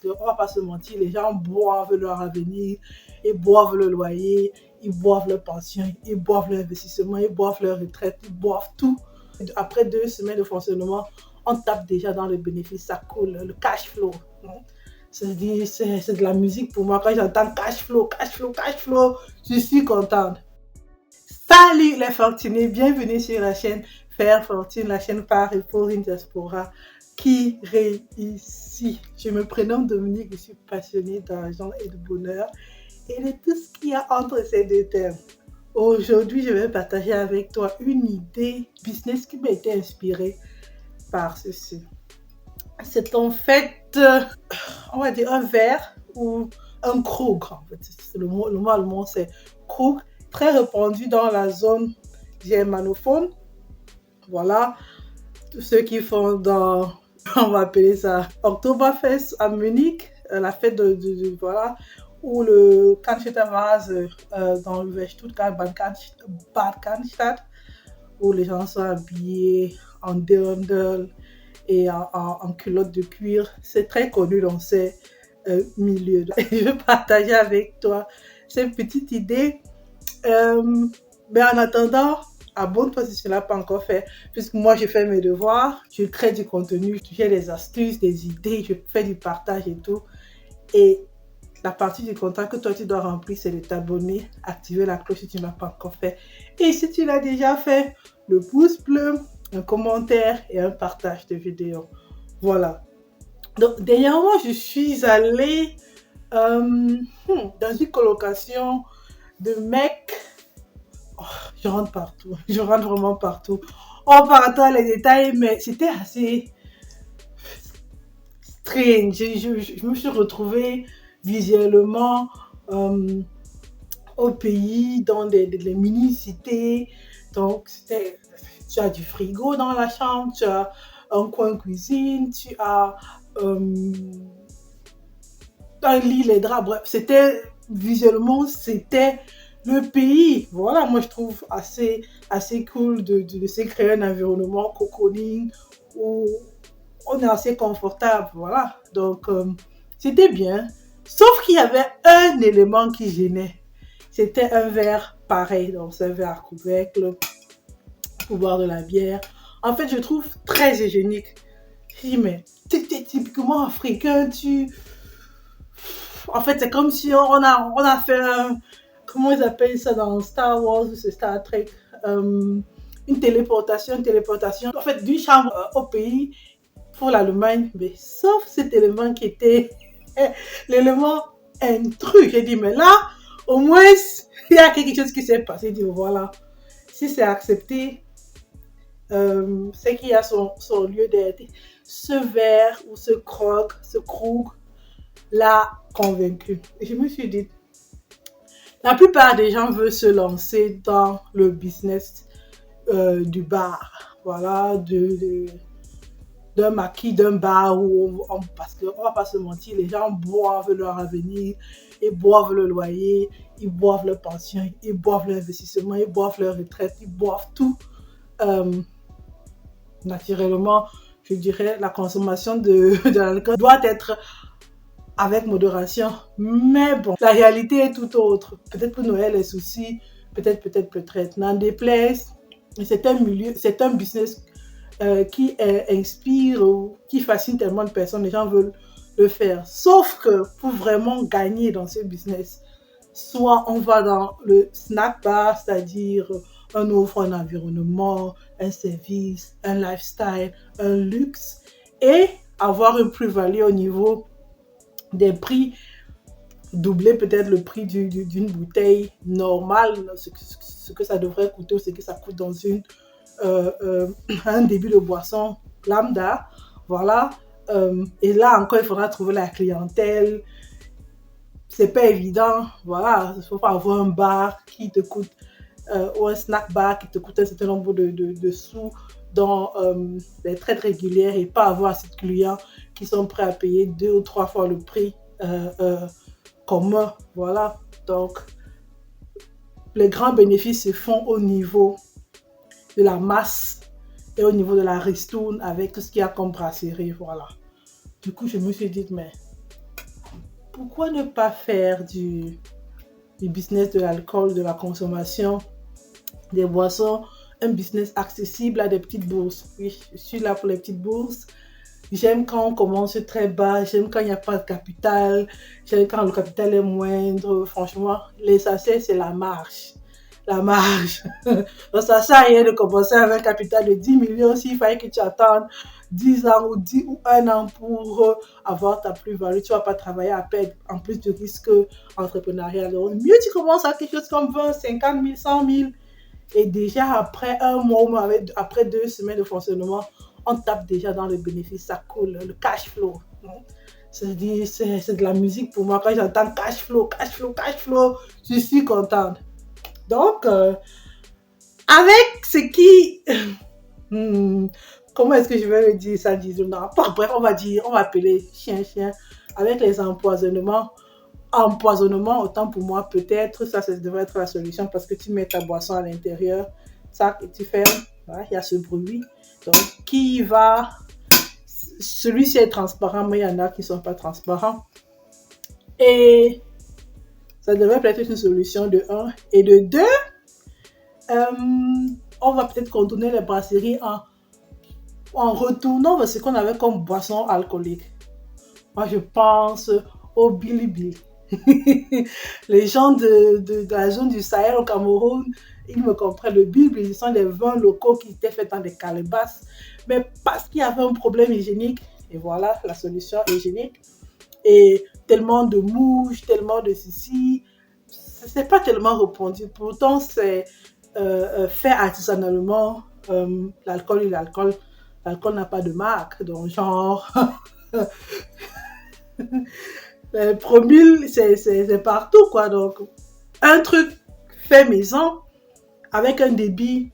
qu'on va pas se mentir, les gens boivent leur avenir, ils boivent le loyer, ils boivent leur pension, ils boivent leur investissement, ils boivent leur retraite, ils boivent tout. Après 2 semaines de fonctionnement, on tape déjà dans le bénéfice, ça coule, le cash flow. C'est de la musique pour moi. Quand j'entends cash flow, cash flow, cash flow, je suis contente. Salut les fortunés, bienvenue sur la chaîne Faire Fortune, la chaîne par et pour une diaspora qui réussit. Je me prénomme Dominique, je suis passionnée d'argent et de bonheur et de tout ce qu'il y a entre ces deux termes. Aujourd'hui, je vais partager avec toi une idée business qui m'a été inspirée par ceci. C'est en fait, on va dire un verre ou un krug. En fait, le mot c'est krug, très répandu dans la zone germanophone. Voilà, tous ceux qui font dans, on va appeler ça Oktoberfest à Munich, la fête voilà, ou le Cannstatter dans le Stuttgart, Bad Cannstatt, où les gens sont habillés en dirndl et en culotte de cuir. C'est très connu dans ces milieux. Je vais partager avec toi cette petite idée. Mais en attendant, abonne-toi si tu ne l'as pas encore fait, puisque moi, je fais mes devoirs, je crée du contenu, j'ai des astuces, des idées, je fais du partage et tout. Et la partie du contrat que toi, tu dois remplir, c'est de t'abonner, activer la cloche si tu ne l'as pas encore fait. Et si tu l'as déjà fait, le pouce bleu, un commentaire et un partage de vidéo. Voilà. Donc, dernièrement, je suis allée dans une colocation de mecs. Oh, je rentre partout. Je rentre vraiment partout. On part dans les détails, mais c'était assez strange. Je me suis retrouvée visuellement au pays, dans des mini-cités. Donc, tu as du frigo dans la chambre, tu as un coin cuisine, tu as un lit, les draps. Bref, visuellement, c'était le pays. Voilà, moi, je trouve assez cool de se créer un environnement cocooning où on est assez confortable. Voilà, donc, c'était bien. Sauf qu'il y avait un élément qui gênait. C'était un verre pareil, donc c'est un verre à couvercle pour boire de la bière. En fait, je trouve très hygiénique. Je dis, mais t'es typiquement africain, En fait, c'est comme si on a fait un... Comment ils appellent ça dans Star Wars ou c'est Star Trek, une téléportation. En fait, d'une chambre au pays pour l'Allemagne, mais sauf cet élément qui était l'élément intrus. J'ai dit, mais là, au moins, il y a quelque chose qui s'est passé. J'ai dit, voilà, si c'est accepté, c'est qu'il y a son lieu d'être. Ce verre ou ce krug l'a convaincu. Et je me suis dit, la plupart des gens veulent se lancer dans le business du bar. Voilà, d'un maquis, d'un bar parce qu'on ne va pas se mentir, les gens boivent leur avenir, ils boivent le loyer, ils boivent leur pension, ils boivent leur investissement, ils boivent leur retraite, ils boivent tout. Naturellement, je dirais, la consommation de l'alcool doit être avec modération. Mais bon, la réalité est tout autre. Peut-être pour Noël, les soucis, peut-être. N'en déplaise, c'est un milieu, c'est un business qui inspire, qui fascine tellement de personnes. Les gens veulent le faire. Sauf que pour vraiment gagner dans ce business, soit on va dans le snack bar, c'est-à-dire on offre un environnement, un service, un lifestyle, un luxe, et avoir une plus-value au niveau des prix, doubler peut-être le prix d'une bouteille normale, ce que ça devrait coûter ou ce que ça coûte dans un début de boisson lambda. Voilà. Et là encore, il faudra trouver la clientèle. C'est pas évident. Voilà. Il faut pas avoir un bar qui te coûte, ou un snack bar qui te coûte un certain nombre de sous dans les traites régulières et pas avoir assez de clients qui sont prêts à payer 2 ou 3 fois le prix commun. Voilà. Donc, les grands bénéfices se font au niveau de la masse et au niveau de la ristourne avec tout ce qu'il y a comme brasserie. Voilà. Du coup, je me suis dit, mais pourquoi ne pas faire du business de l'alcool, de la consommation des boissons, un business accessible à des petites bourses. Oui, je suis là pour les petites bourses. J'aime quand on commence très bas, j'aime quand il n'y a pas de capital, j'aime quand le capital est moindre. Franchement, les sachets, c'est la marge. La marge. Donc, ça ne sert à rien de commencer avec un capital de 10 millions s'il fallait que tu attendes 10 ans ou 1 an pour avoir ta plus-value. Tu ne vas pas travailler à perdre en plus du risque entrepreneurial. Donc, mieux tu commences à quelque chose comme 20, 50 000, 100 000. Et déjà, après un mois ou après 2 semaines de fonctionnement, on tape déjà dans le bénéfice, ça coule, le cash flow. C'est de la musique pour moi. Quand j'entends cash flow, cash flow, cash flow, je suis contente. Donc, avec ce qui... comment est-ce que je vais le dire ça, disons, non. Bref, on va appeler chien. Avec les empoisonnements, autant pour moi, peut-être, ça devrait être la solution parce que tu mets ta boisson à l'intérieur, ça, et tu fermes, voilà, il y a ce bruit. Donc, celui-ci est transparent, mais il y en a qui ne sont pas transparents. Et ça devrait peut-être être une solution de 1. Et de 2, on va peut-être contourner les brasseries en retournant vers ce qu'on avait comme boisson alcoolique. Moi, je pense au Billy. Les gens de la zone du Sahel au Cameroun, ils me comprennent. Le Billy, ce sont des vins locaux qui étaient faits dans des calebasses. Mais parce qu'il y avait un problème hygiénique, et voilà la solution hygiénique, et tellement de mouches, tellement de ceci, c'est pas tellement répandu. Pourtant, c'est fait artisanalement. L'alcool n'a pas de marque, donc genre... Les promille, c'est partout, quoi. Donc, un truc fait maison, avec un débit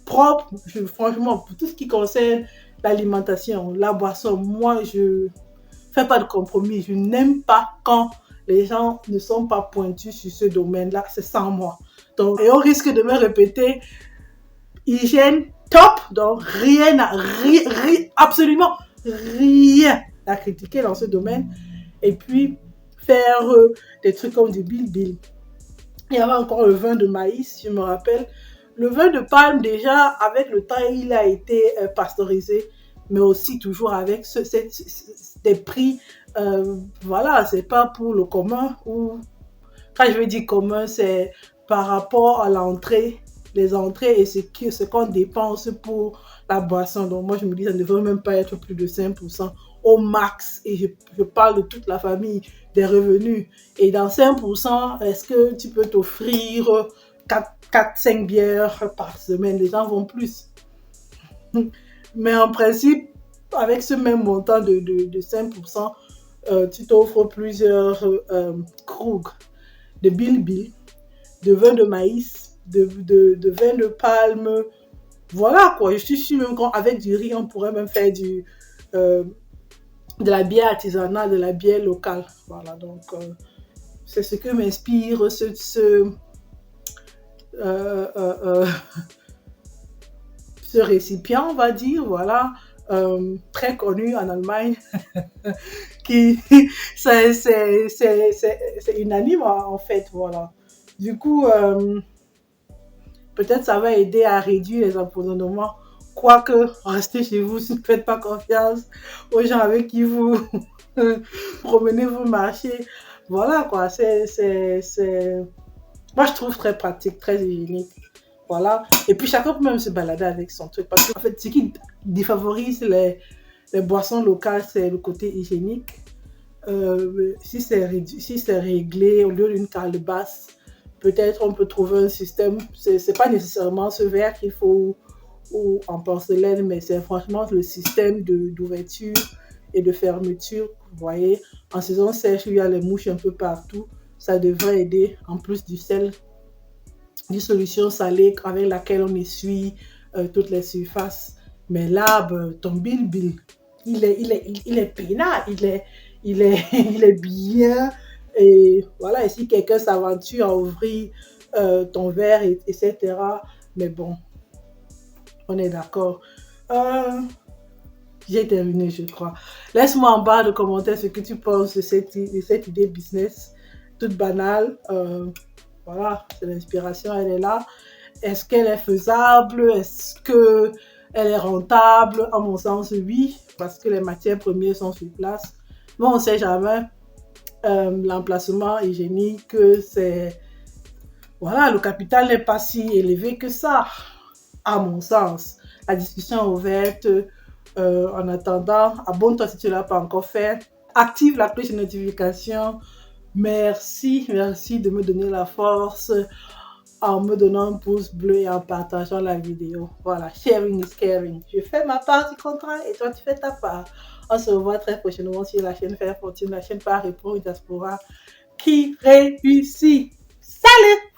propre, franchement, pour tout ce qui concerne l'alimentation, la boisson, moi, je fais pas de compromis. Je n'aime pas quand les gens ne sont pas pointus sur ce domaine-là. C'est sans moi. Donc, et on risque de me répéter, hygiène top, donc absolument rien à critiquer dans ce domaine. Et puis, faire des trucs comme du Bill. Il y avait encore le vin de maïs, je me rappelle. Le vin de palme, déjà, avec le temps, il a été pasteurisé, mais aussi toujours avec des prix. Voilà, c'est pas pour le commun. Ou quand je veux dire commun, c'est par rapport à l'entrée, les entrées et ce qu'on dépense pour la boisson. Donc, moi, je me dis, ça ne devrait même pas être plus de 5% au max. Et je parle de toute la famille, des revenus. Et dans 5%, est-ce que tu peux t'offrir 4-5 bières par semaine? Les gens vont plus. Mais en principe, avec ce même montant de 5%, tu t'offres plusieurs krugs de Bill, de vin de maïs, de vin de palme. Voilà quoi, je suis sûre même qu'avec du riz, on pourrait même faire de la bière artisanale, de la bière locale. Voilà, donc c'est ce que m'inspire ce récipient, on va dire, voilà, très connu en Allemagne, qui c'est unanime en fait, voilà. Du coup, peut-être ça va aider à réduire les empoisonnements. Quoique, restez chez vous, ne faites pas confiance aux gens avec qui vous promenez, vous marchez. Voilà quoi, moi je trouve très pratique, très hygiénique. Voilà. Et puis chacun peut même se balader avec son truc. Parce qu'en fait, ce qui défavorise les boissons locales, c'est le côté hygiénique. Si c'est réglé au lieu d'une calebasse, peut-être on peut trouver un système. C'est pas nécessairement ce verre qu'il faut ou en porcelaine, mais c'est franchement le système d'ouverture et de fermeture. Vous voyez, en saison sèche, il y a les mouches un peu partout. Ça devrait aider, en plus du sel, une solution salée avec laquelle on essuie toutes les surfaces. Mais là, ton Bill, il est peinard, il est bien. Et voilà, et si quelqu'un s'aventure à ouvrir ton verre, etc. Mais bon, on est d'accord. J'ai terminé, je crois. Laisse-moi en barre de commentaires ce que tu penses de cette idée business toute banale. Voilà, c'est l'inspiration, elle est là. Est-ce qu'elle est faisable? Est-ce qu'elle est rentable? À mon sens, oui, parce que les matières premières sont sur place. Mais on ne sait jamais. L'emplacement hygiénique, c'est... Voilà, le capital n'est pas si élevé que ça, à mon sens. La discussion est ouverte. En attendant, abonne-toi si tu ne l'as pas encore fait. Active la cloche de notification. Merci de me donner la force en me donnant un pouce bleu et en partageant la vidéo. Voilà, sharing is caring. Je fais ma part du contrat et toi tu fais ta part. On se revoit très prochainement sur la chaîne Faire Fortune, la chaîne par Répondre Diaspora qui réussit. Salut!